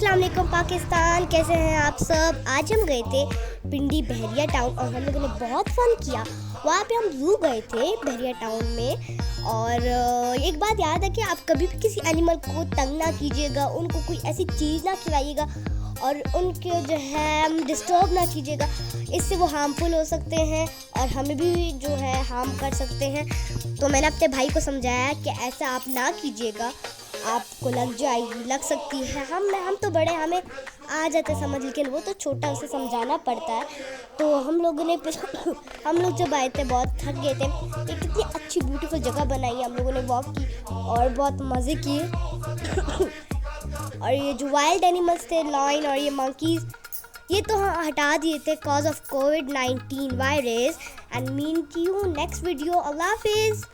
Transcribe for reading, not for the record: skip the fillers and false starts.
अस्सलाम वालेकुम पाकिस्तान, कैसे हैं आप सब। आज हम गए थे पिंडी बहरिया टाउन और हम लोगों ने बहुत फन किया। वहाँ पे हम जू गए थे बहरिया टाउन में। और एक बात याद है कि आप कभी भी किसी एनिमल को तंग ना कीजिएगा, उनको कोई ऐसी चीज़ ना खिलाइएगा और उनके जो है डिस्टर्ब ना कीजिएगा, इससे वो हार्मफुल हो सकते हैं और हमें भी जो है हार्म कर सकते हैं। तो मैंने अपने भाई को समझाया कि ऐसा आप ना कीजिएगा, आपको लग सकती है। हम तो बड़े, हमें आ जाता है समझ, लेकिन वो तो छोटा, उसे समझाना पड़ता है। तो हम लोगों ने हम लोग जब आए थे बहुत थक गए थे। एक कितनी अच्छी ब्यूटीफुल जगह बनाई, हम लोगों ने वॉक की और बहुत मज़े किए। और ये जो वाइल्ड एनिमल्स थे, लॉयन और ये मंकीज़, ये तो हाँ हटा दिए थे कॉज ऑफ कोविड-19 virus. And meet you next video. अल्लाह हाफिज़।